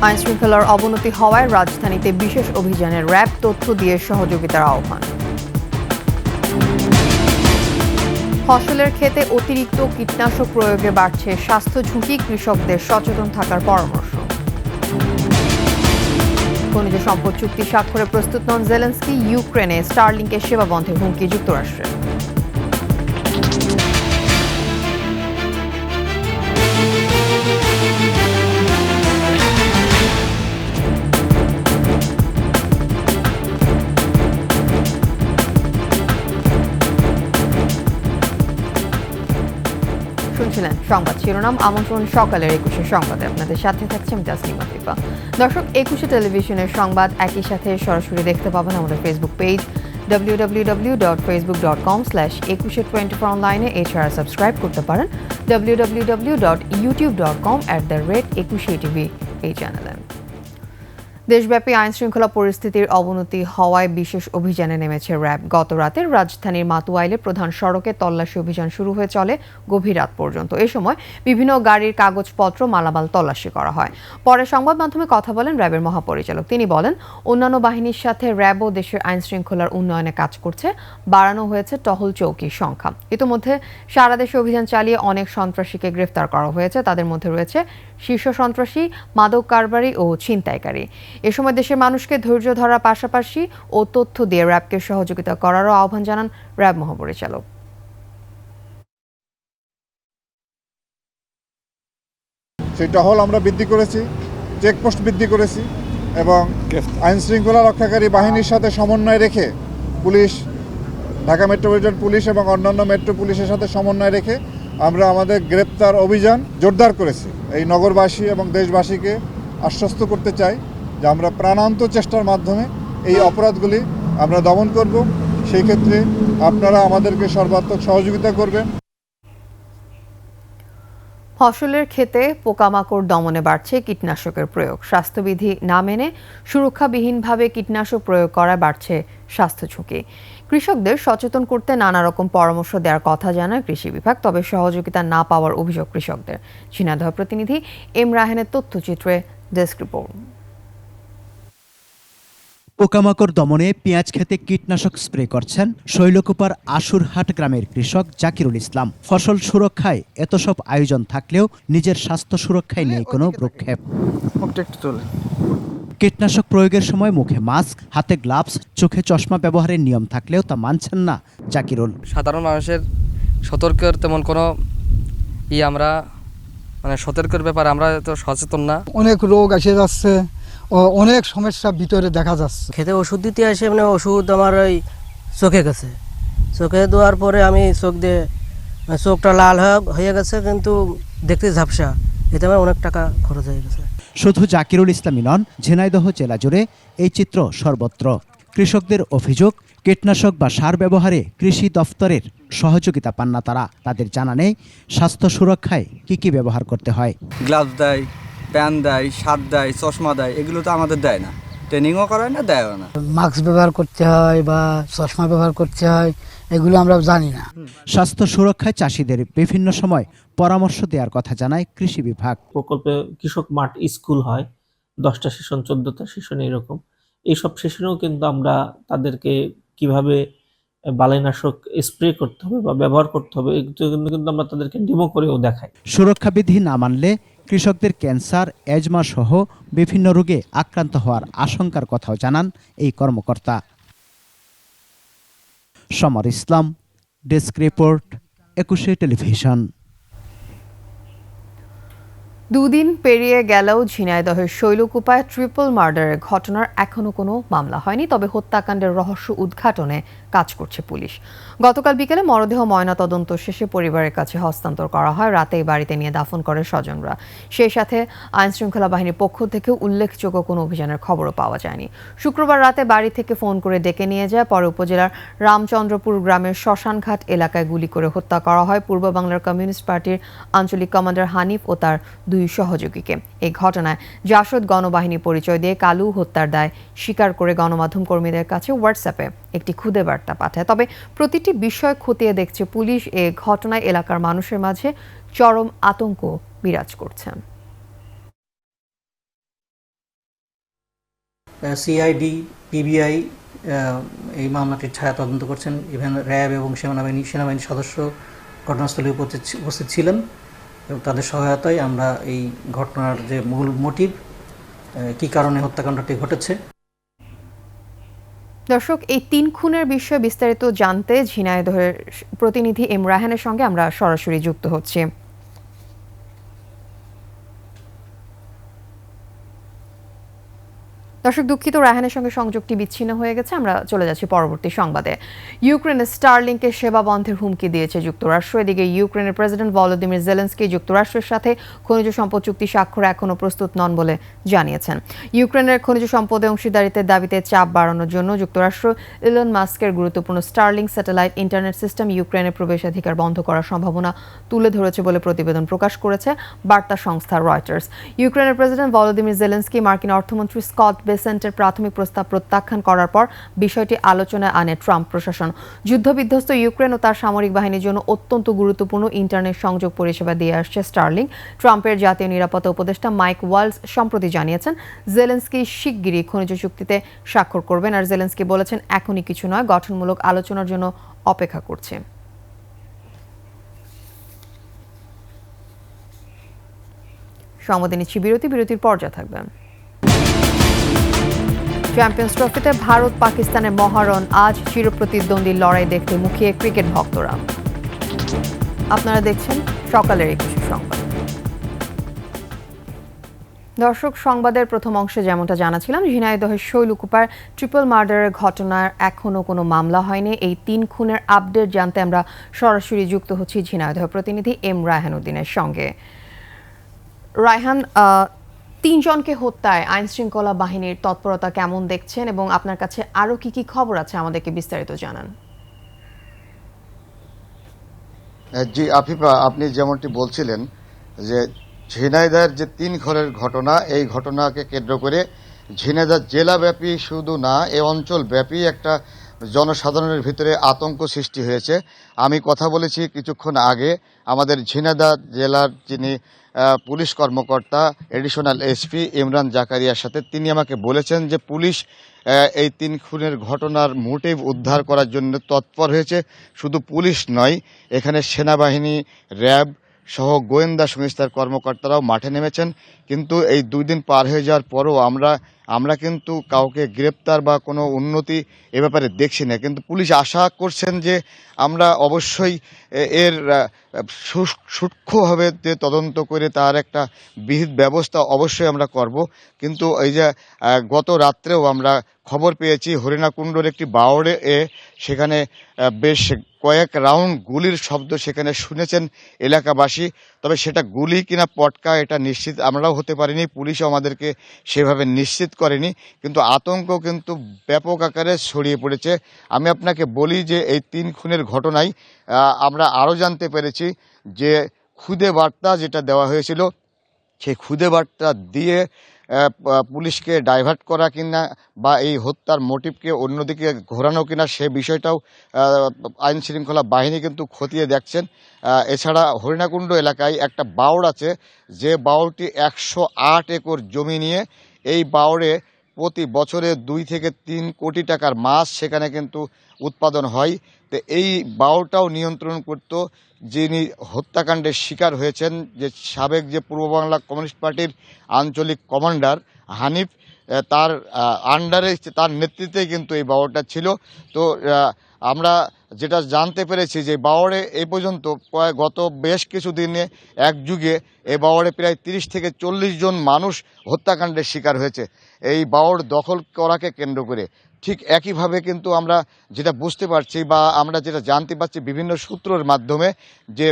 আইনশৃঙ্খলার অবনতি হওয়ায় রাজধানীতে বিশেষ অভিযানে র্যাব তথ্য দিয়ে সহযোগিতার আহ্বান। ফসলের ক্ষেতে অতিরিক্ত কীটনাশক প্রয়োগে বাড়ছে স্বাস্থ্য ঝুঁকি, কৃষকদের সচেতন থাকার পরামর্শ। খনিজ সম্পদ চুক্তি স্বাক্ষরে প্রস্তুত নন জেলেনস্কি, ইউক্রেনে স্টারলিংকের সেবা বন্ধের হুমকি যুক্তরাষ্ট্রের। শুনছিলেন সংবাদ শিরোনাম। আমন্ত্রণ সকালের 21 সংবাদে, আপনাদের সাথে থাকছে আমি তাসনিমা ফিফা। দর্শক, 21 টেলিভিশনের সংবাদ একই সাথে সরাসরি দেখতে পাবেন আমাদের ফেসবুক পেজ www.facebook.com/2124 অনলাইনে। এছাড়া সাবস্ক্রাইব করতে পারেন www.youtube.com/21TV এই চ্যানেলে। দেশব্যাপী আইনশৃঙ্খলা পরিস্থিতির অবনতি হওয়ায় বিশেষ অভিযানে নেমেছে র্যাব। গত রাতে রাজধানীর মাতুয়াইলে প্রধান সড়কে তল্লাশি অভিযান শুরু হয়ে চলে গভীর রাত পর্যন্ত। এ সময় বিভিন্ন গাড়ির কাগজপত্র, মালামাল তল্লাশি করা হয়। পরে সংবাদ মাধ্যমে কথা বলেন র্যাবের মহাপরিচালক। তিনি বলেন, অন্যান্য বাহিনীর সাথে র্যাবও দেশের আইনশৃঙ্খলার উন্নয়নে কাজ করছে। বাড়ানো হয়েছে টহল চৌকির সংখ্যা। ইতিমধ্যে সারা দেশে অভিযান চালিয়ে অনেক সন্ত্রাসীকে গ্রেফতার করা হয়েছে। তাদের মধ্যে রয়েছে শীর্ষ সন্ত্রাসী, মাদক কারবারি ও ছিনতাইকারী। এ সময় দেশের মানুষকে ধৈর্য ধরার পাশাপাশি ও তথ্য দিয়ে র্যাবকে সহযোগিতা করারও আহ্বান জানান র্যাব মহাপরিচালক। সেই টহল আমরা বৃদ্ধি করেছি, চেকপোস্ট বৃদ্ধি করেছি এবং আইনশৃঙ্খলা রক্ষাকারী বাহিনীর সাথে সমন্বয় রেখে পুলিশ, ঢাকা মেট্রোপলিটন পুলিশ এবং অন্যান্য মেট্রো পুলিশের সাথে সমন্বয় রেখে আমরা আমাদের গ্রেপ্তার অভিযান জোরদার করেছি। এই নগরবাসী এবং দেশবাসীকে আশ্বস্ত করতে চাই যে আমরা প্রাণান্ত চেষ্টার মাধ্যমে এই অপরাধগুলি আমরা দমন করব। সেই ক্ষেত্রে আপনারা আমাদেরকে সর্বাত্মক সহযোগিতা করবেন। ফসলের ক্ষেতে পোকামাকড় দমনে বাড়ছে কীটনাশকের প্রয়োগ। স্বাস্থ্যবিধি না মেনে সুরক্ষাবিহীনভাবে কীটনাশক প্রয়োগ করা বাড়ছে স্বাস্থ্য ঝুঁকি। কৃষকদের সচেতন করতে নানা রকম পরামর্শ দেওয়ার কথা জানায় কৃষি বিভাগ, তবে সহযোগিতা না পাওয়ার অভিযোগ কৃষকদের। ঝিনাইদহ প্রতিনিধি এম রাহেনের তথ্যচিত্রে ডেস্ক রিপোর্ট। পোকামাকড় দমনে পেঁয়াজ খেতে কীটনাশক স্প্রে করছেন শৈলকুপার আশুরহাট গ্রামের কৃষক জাকিরুল ইসলাম। ফসল সুরক্ষায় এত সব আয়োজন থাকলেও নিজের স্বাস্থ্য সুরক্ষায় নেই কোনো ভ্রুক্ষেপ। কীটনাশক প্রয়োগের সময় মুখে মাস্ক, হাতে গ্লাভস, চোখে চশমা ব্যবহারের নিয়ম থাকলেও তা মানছেন না জাকিরুল। সাধারণ মানুষের সতর্কের তেমন কোনো আমরা সতর্কের ব্যাপারে আমরা তো সচেতন না। অনেক রোগ এসে যাচ্ছে, অনেক সমস্যা ভিতরে দেখা যাচ্ছে। খেতে ওষুধ দিতে আসে, ওষুধ আমার ওই চোখে গেছে। চোখে দেওয়ার পরে আমি চোখ দিয়ে চোখটা লাল হয়ে গেছে, কিন্তু দেখতে ঝাপসা। এতে আমার অনেক টাকা খরচ হয়ে গেছে। শুধু জাকিরুল ইসলামই নন, ঝিনাইদহ জেলা জুড়ে এই চিত্র সর্বত্র। কৃষকদের অভিযোগ, কীটনাশক বা সার ব্যবহারে কৃষি দফতরের সহযোগিতা পান না তারা। তাদের জানা নেই স্বাস্থ্য সুরক্ষায় কি ব্যবহার করতে হয়। গ্লাভস দেয়, প্যান দেয়, সার দেয়, চশমা দেয়, এগুলো তো আমাদের দেয় না, ট্রেনিংও করায় না, দেয়ও না। মাস্ক ব্যবহার করতে হয় বা চশমা ব্যবহার করতে হয়, এগুলো আমরা জানি না। স্বাস্থ্য সুরক্ষায় চাষিদের বিভিন্ন সময় পরামর্শ দেওয়ার কথা জানায় কৃষি বিভাগ। প্রকল্পে কৃষক মাঠ স্কুল হয়, 10টা সেশন, 14টা সেশন, এরকম। এইসব সেশনেও কিন্তু আমরা তাদেরকে কিভাবে বালাইনাশক স্প্রে করতে হবে বা ব্যবহার করতে হবে কিন্তু আমরা তাদেরকে ডেমো করেও দেখাই। সুরক্ষা বিধি না মানলে কৃষকদের ক্যান্সার, অ্যাজমা সহ বিভিন্ন রোগে আক্রান্ত হওয়ার আশঙ্কার কথাও জানান এই কর্মকর্তা। সমর ইসলাম, ডেস্ক রিপোর্ট, 21 টেলিভিশন। দুদিন পেরিয়ে গেলেও ঝিনাইদহের শৈলকুপায় ট্রিপল মার্ডারের ঘটনার এখনো কোনো মামলা হয়নি, তবে হত্যাকাণ্ডের রহস্য উদ্ঘাটনে কাজ করছে পুলিশ। গতকাল বিকেলে মরদেহ ময়নাতদন্ত শেষে পরিবারের কাছে হস্তান্তর করা হয়। রাতেই বাড়িতে নিয়ে দাফন করে স্বজনরা। সেই সাথে আইনশৃঙ্খলা বাহিনীর পক্ষ থেকেও উল্লেখযোগ্য কোনো অভিযানের খবরও পাওয়া যায়নি। শুক্রবার রাতে বাড়ি থেকে ফোন করে ডেকে নিয়ে যায়। পরে উপজেলার রামচন্দ্রপুর গ্রামের শ্মশানঘাট এলাকায় গুলি করে হত্যা করা হয় পূর্ব বাংলার কমিউনিস্ট পার্টির আঞ্চলিক কমান্ডার হানিফ ও তার 2 সহযোগীকে। এই ঘটনায় জাসদ গণবাহিনী পরিচয় দিয়ে কালু হত্যার দায় স্বীকার করে গণমাধ্যম কর্মীদের কাছে হোয়াটসঅ্যাপে একটি খুদে বার্তা পাঠায়। তবে প্রতিটি বিষয় খতিয়ে দেখছে পুলিশ। এ ঘটনায় এলাকার মানুষের মাঝে চরম আতঙ্ক বিরাজ করছে। সিআইডি, পিবিআই এই মামলাটির ছায়া তদন্ত করছেন। ইভেন র্যাব এবং সেনাবাহিনীর সদস্য ঘটনাস্থলে উপস্থিত ছিলেন এবং তাদের সহায়তায় আমরা এই ঘটনার যে মূল মোটিভ, কী কারণে হত্যাকাণ্ডটি ঘটেছে। দর্শক, এই 3 খুনের বিষয়ে বিস্তারিত জানতে ঝিনাইদহের প্রতিনিধি এম রায়হানের সঙ্গে আমরা সরাসরি যুক্ত হচ্ছি। দর্শক, দুঃখিত, রায়হানের সঙ্গে সংযোগটি বিচ্ছিন্ন হয়ে গেছে। আমরা চলে যাচ্ছি পরবর্তী সংবাদে। ইউক্রেনের স্টারলিংকে সেবা বন্ধের হুমকি দিয়েছে যুক্তরাষ্ট্র। এদিকে ইউক্রেনের প্রেসিডেন্ট ভলোদিমির জেলেনস্কি যুক্তরাষ্ট্রের সাথে খনিজ সম্পদ চুক্তি স্বাক্ষরে এখনও প্রস্তুত নন বলে জানিয়েছেন। ইউক্রেনের খনিজ সম্পদে অংশীদারিত্বের দাবিতে চাপ বাড়ানোর জন্য যুক্তরাষ্ট্র ইলন মাস্কের গুরুত্বপূর্ণ স্টারলিংক স্যাটেলাইট ইন্টারনেট সিস্টেম ইউক্রেনের প্রবেশাধিকার বন্ধ করার সম্ভাবনা তুলে ধরেছে বলে প্রতিবেদন প্রকাশ করেছে বার্তা সংস্থা রয়টার্স। ইউক্রেনের প্রেসিডেন্ট ভলোদিমির জেলেনস্কি মার্কিন অর্থমন্ত্রী স্কট বেসেন্টের প্রাথমিক প্রস্তাব প্রত্যাখ্যান করার পর বিষয়টি আলোচনায় আনে ট্রাম্প প্রশাসন। যুদ্ধবিধ্বস্ত ইউক্রেন ও তার সামরিক বাহিনীর জন্য অত্যন্ত গুরুত্বপূর্ণ ইন্টারনেট সংযোগ পরিষেবা দিয়ে আসছে স্টারলিংক। ট্রাম্পের জাতীয় নিরাপত্তা উপদেষ্টা মাইক ওয়ালস সম্প্রতি জানিয়েছেন জেলেনস্কি শিগগিরই খনিজ চুক্তিতে স্বাক্ষর করবেন। আর জেলেনস্কি বলেছেন, এখনই কিছু নয়, গঠনমূলক আলোচনার জন্য অপেক্ষা করছে। সংবাদে নিচ্ছি বিরতির পর যা থাকবে। চ্যাম্পিয়ন্স ট্রফিতে ভারত পাকিস্তানের মহারণ, আজ চিরপ্রতিদ্বন্দ্বী লড়াই দেখতে মুখিয়ে ক্রিকেট ভক্তরা। আপনারা দেখছেন সকালের 21 সংবাদ। দর্শক, সংবাদের প্রথম অংশে যেমনটা জানাছিলাম, ঝিনাইদহের শৈলকুপার ট্রিপল মার্ডারের ঘটনার এখনো কোনো মামলা হয়নি। এই 3 খুনের আপডেট জানতে আমরা সরাসরি যুক্ত হচ্ছি ঝিনাইদহ প্রতিনিধি এম রায়হান উদ্দিনের সঙ্গে। রায়হান, 3 জনকে হত্যায় আইন শৃঙ্খলা বাহিনীর তৎপরতা কেমন দেখছেন এবং আপনার কাছে আরো কি কি খবর আছে আমাদেরকে বিস্তারিত জানান। জি আফিফা, আপনি যেমনটি বলছিলেন যে ঝিনাইদহের যে 3 খুনের ঘটনা, এই ঘটনাকে কেন্দ্র করে ঝিনাইদহ জেলাব্যাপী শুধু না, এই অঞ্চলব্যাপী একটা জনসাধারণের ভিতরে আতঙ্ক সৃষ্টি হয়েছে। আমি কথা বলেছি কিছুক্ষণ আগে আমাদের ঝিনাইদহ জেলার যিনি পুলিশ কর্মকর্তা এডিশনাল এসপি ইমরান জাকারিয়ার সাথে। তিনি আমাকে বলেছেন যে পুলিশ এই 3 খুনের ঘটনার মোটিভ উদ্ধার করার জন্য তৎপর হয়েছে। শুধু পুলিশ নয়, এখানে সেনাবাহিনী, র্যাব সহ গোয়েন্দা সংস্থার কর্মকর্তারাও মাঠে নেমেছেন। কিন্তু এই 2 দিন পার হয়ে যাওয়ার পরও আমরা কিন্তু কাউকে গ্রেপ্তার বা কোনো উন্নতি এ ব্যাপারে দেখছি না। কিন্তু পুলিশ আশা করছেন যে আমরা অবশ্যই এর সূক্ষ্মভাবে যে তদন্ত করে তার একটা বিহিত ব্যবস্থা অবশ্যই আমরা করব। কিন্তু এই যে গত রাত্রেও আমরা খবর পেয়েছি হরিণাকুণ্ডর একটি বাওড়ে সেখানে বেশ কয়েক রাউন্ড গুলির শব্দ সেখানে শুনেছেন এলাকাবাসী। তবে সেটা গুলি কিনা পটকা এটা নিশ্চিত আমরাও হতে পারিনি, পুলিশও আমাদেরকে সেভাবে নিশ্চিত করেনি। কিন্তু আতঙ্ক কিন্তু ব্যাপক আকারে ছড়িয়ে পড়েছে। আমি আপনাকে বলি যে এই 3 খুনের ঘটনায় আমরা আরও জানতে পেরেছি যে খুদে বার্তা যেটা দেওয়া হয়েছিল, সেই খুদে বার্তা দিয়ে পুলিশকে ডাইভার্ট করা কিনা বা এই হত্যার মোটিভকে অন্যদিকে ঘোরানো কিনা, সে বিষয়টাও আইন শৃঙ্খলা বাহিনী কিন্তু খতিয়ে দেখছেন। এছাড়া হরিণাকুণ্ড এলাকায় একটা বাওড় আছে, যে বাওড়টি 108 একর জমি নিয়ে এই বাওড়ে প্রতি বছরে 2 থেকে 3 কোটি টাকার মাছ সেখানে কিন্তু উৎপাদন হয়। তো এই বাওড়টাও নিয়ন্ত্রণ করত যিনি হত্যাকাণ্ডের শিকার হয়েছেন, যে সাবেক যে পূর্ব বাংলা কমিউনিস্ট পার্টির আঞ্চলিক কমান্ডার হানিফ, তার আন্ডারে, তার নেতৃত্বে কিন্তু এই বাওড়টা ছিল। তো আমরা যেটা জানতে পেরেছি যে বাওড়ে এই পর্যন্ত গত বেশ কিছু দিনে এক যুগে এই বাওড়ে প্রায় 30 থেকে 40 জন মানুষ হত্যাকাণ্ডের শিকার হয়েছে এই বাওড় দখল করাকে কেন্দ্র করে। ঠিক একইভাবে কিন্তু আমরা যেটা বুঝতে পারছি বা আমরা যেটা জানতে পারছি বিভিন্ন সূত্রের মাধ্যমে, যে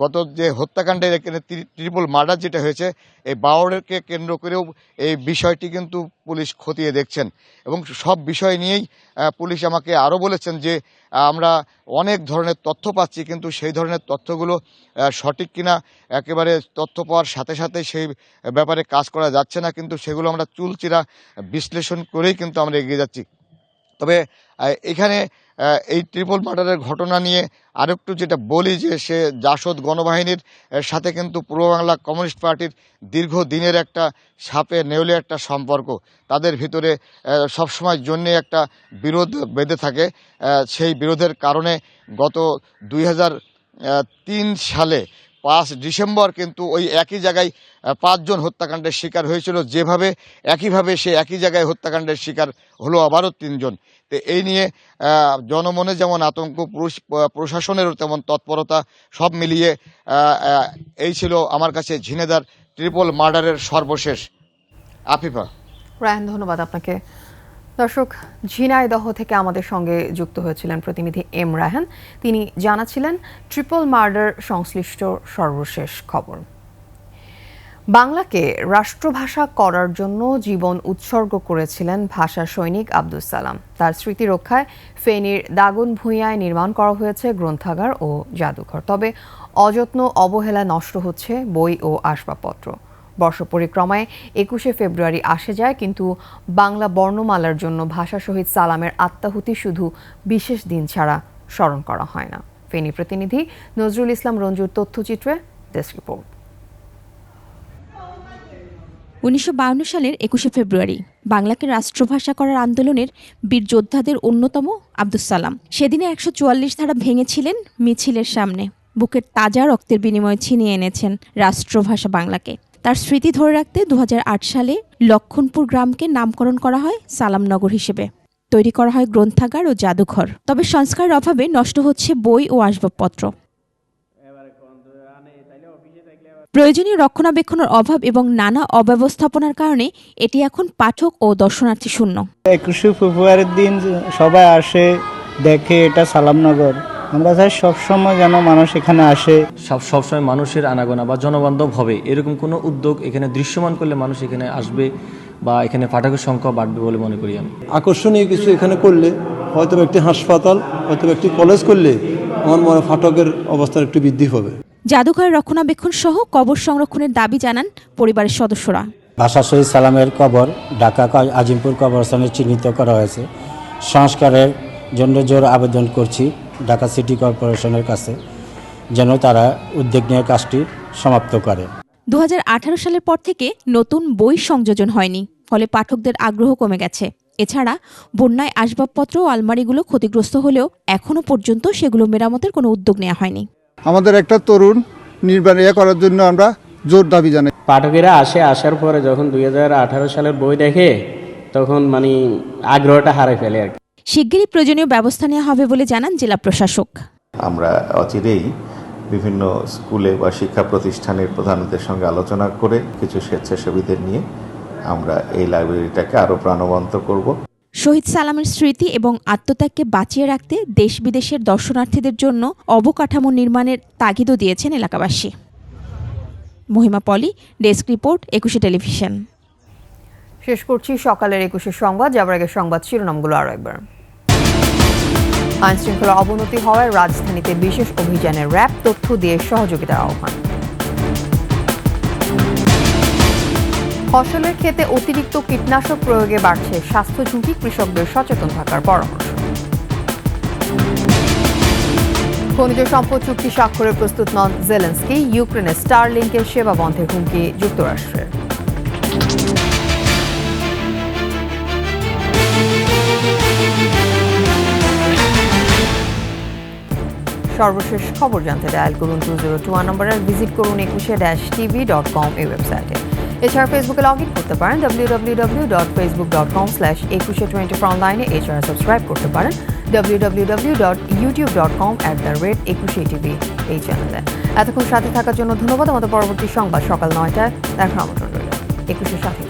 গত যে হত্যাকাণ্ডের এখানে ট্রিপল মার্ডার যেটা হয়েছে, এই বাওড়কে কেন্দ্র করেও এই বিষয়টি কিন্তু পুলিশ খতিয়ে দেখছেন। এবং সব বিষয় নিয়েই পুলিশ আমাকে আরও বলেছেন যে আমরা অনেক ধরনের তথ্য পাচ্ছি, কিন্তু সেই ধরনের তথ্যগুলো সঠিক কিনা একেবারে তথ্য পাওয়ার সাথে সাথে সেই ব্যাপারে কাজ করা যাচ্ছে না। কিন্তু সেগুলো আমরা চুলচেরা বিশ্লেষণ করেই কিন্তু আমরা এগিয়ে যাচ্ছি। তবে এখানে এই ট্রিপল মার্ডারের ঘটনা নিয়ে আরেকটু যেটা বলি যে সে জাসদ গণবাহিনীর সাথে কিন্তু পূর্ব বাংলা কমিউনিস্ট পার্টির দীর্ঘদিনের একটা সাপে নেউলে একটা সম্পর্ক, তাদের ভিতরে সবসময় জন্যে একটা বিরোধ বেঁধে থাকে। সেই বিরোধের কারণে গত 2003 সালে 5 ডিসেম্বর কিন্তু ওই একই জায়গায় 5 জন হত্যাকাণ্ডের শিকার হয়েছিল, যেভাবে একইভাবে সে একই জায়গায় হত্যাকাণ্ডের শিকার হলো আবারও 3 জন। তো এই নিয়ে জনমনে যেমন আতঙ্ক, প্রশাসনেরও তেমন তৎপরতা, সব মিলিয়ে এই ছিল আমার কাছে ঝিনেদার ট্রিপল মার্ডারের সর্বশেষ। আফিফা। রায়হান, ধন্যবাদ আপনাকে। দর্শক, ঝিনাইদহ থেকে আমাদের সঙ্গে যুক্ত হয়েছিলেন প্রতিনিধি এম রায়হান। তিনি জানাছিলেন ট্রিপল মার্ডার সংশ্লিষ্ট সর্বশেষ খবর। বাংলাকে রাষ্ট্রভাষা করার জন্য জীবন উৎসর্গ করেছিলেন ভাষা সৈনিক আব্দুস সালাম। তার স্মৃতি রক্ষায় ফেনীর দাগন ভূঁইয়ায় নির্মাণ করা হয়েছে গ্রন্থাগার ও জাদুঘর। তবে অযত্ন অবহেলায় নষ্ট হচ্ছে বই ও আসবাবপত্র। বর্ষ পরিক্রমায় 21শে ফেব্রুয়ারি আসে যায়, কিন্তু বাংলা বর্ণমালার জন্য ভাষা শহীদ সালামের আত্মাহুতি শুধু বিশেষ দিন ছাড়া স্মরণ করা হয় না। ফেনী প্রতিনিধি নজরুল ইসলাম রঞ্জুর তথ্যচিত্রে ডেস্ক রিপোর্ট। 1952 সালের 21শে ফেব্রুয়ারি বাংলাকে রাষ্ট্রভাষা করার আন্দোলনের বীর যোদ্ধাদের অন্যতম আব্দুস সালাম সেদিনে 144 ধারা ভেঙেছিলেন মিছিলের সামনে। বুকের তাজা রক্তের বিনিময়ে ছিনিয়ে এনেছেন রাষ্ট্রভাষা বাংলাকে। তার স্মৃতি ধরে রাখতে 2008 সালে লক্ষণপুর গ্রামকে নামকরণ করা হয় সালামনগর হিসেবে। তৈরি করা হয় গ্রন্থাগার ও জাদুঘর। তবে সংস্কারের অভাবে নষ্ট হচ্ছে বই ও আসবাবপত্র। প্রয়োজনীয় রক্ষণাবেক্ষণের অভাব এবং নানা অব্যবস্থাপনার কারণে এটি এখন পাঠক ও দর্শনার্থী শূন্য। 21শে ফেব্রুয়ারির দিন সবাই আসে, দেখে এটা সালামনগর। আমরা চাই সবসময় যেন মানুষ এখানে আসে, সবসময় মানুষের আনাগোনা বা জনবান্ধব হবে এরকম কোনো উদ্যোগ এখানে দৃশ্যমান করলে মানুষ এখানে আসবে বা এখানে পাঠকের সংখ্যা বাড়বে বলে মনে করি আমি। আকর্ষণীয় কিছু এখানে করলে, হয়তো একটি হাসপাতাল, হয়তো একটি কলেজ করলে আমার মনে হয় পাঠকের অবস্থার একটু বৃদ্ধি হবে। জাদুঘরের রক্ষণাবেক্ষণ সহ কবর সংরক্ষণের দাবি জানান পরিবারের সদস্যরা। ভাষা শহীদ সালামের কবর ঢাকা আজিমপুর কবরস্থানে চিহ্নিত করা হয়েছে। সংস্কারের জন্য জোর আবেদন করছি ঢাকা সিটি কর্পোরেশনের কাছে, যেন তারা উদ্যোগ নিয়ে কাজটি সমাপ্ত করে। 2018 সালের পর থেকে নতুন বই সংযোজন হয়নি, ফলে পাঠকদের আগ্রহ কমে গেছে। এছাড়া বন্যায় আসবাবপত্র ও আলমারিগুলো ক্ষতিগ্রস্ত হলেও এখনো পর্যন্ত সেগুলো মেরামতের কোনো উদ্যোগ নেওয়া হয়নি। আমাদের একটা তরুণ নির্মাণ করার জন্য আমরা জোর দাবি জানাই। পাঠকেরা আসার পরে যখন 2018 সালের বই দেখে তখন আগ্রহটা হারিয়ে ফেলে আর কি। শিগগিরই প্রয়োজনীয় ব্যবস্থা নেওয়া হবে বলে জানান জেলা প্রশাসক। আমরা অচিরেই বিভিন্ন স্কুলে বা শিক্ষা প্রতিষ্ঠানের প্রধানদের সঙ্গে আলোচনা করে কিছু স্বেচ্ছাসেবীদের নিয়ে আমরা এই লাইব্রেরিটাকে আরো প্রাণবন্ত করব। শহীদ সালামের স্মৃতি এবং আত্মত্যাগকে বাঁচিয়ে রাখতে দেশ বিদেশের দর্শনার্থীদের জন্য অবকাঠামো নির্মাণের তাগিদও দিয়েছেন এলাকাবাসী। মহিমা পলি, ডেস্ক রিপোর্ট, 21শে টেলিভিশন। শেষ করছি সকালের 21শে সংবাদ। যাবার আগে সংবাদ শিরোনামগুলো আরো একবার। আইন শৃঙ্খলা অবনতি হওয়ায় রাজধানীতে বিশেষ অভিযানের র্যাব, তথ্য দিয়ে সহযোগিতার আহ্বান। ফসলের ক্ষেতে অতিরিক্ত কীটনাশক প্রয়োগে বাড়ছে স্বাস্থ্য ঝুঁকি, কৃষকদের সচেতন থাকার পরামর্শ। খনিজ সম্পদ চুক্তি স্বাক্ষরে প্রস্তুত নন জেলেনস্কি, ইউক্রেনের স্টারলিংকের সেবা বন্ধের হুমকি যুক্তরাষ্ট্রের। সর্বশেষ খবর জানতে ডায়াল করুন 2021 নম্বরে, ভিজিট করুন 21-tv.com এই ওয়েবসাইটে। এছাড়া ফেসবুকে লগ ইন করতে পারেন www.facebook.com/2124 অনলাইনে। এছাড়া সাবস্ক্রাইব করতে পারেন www.youtube.com/21tv এই চ্যানেলে। এতক্ষণ সাথে থাকার জন্য ধন্যবাদ। আমাদের পরবর্তী সংবাদ সকাল 9টায় দেখার আমন্ত্রণ রইল। 21-এর সাথে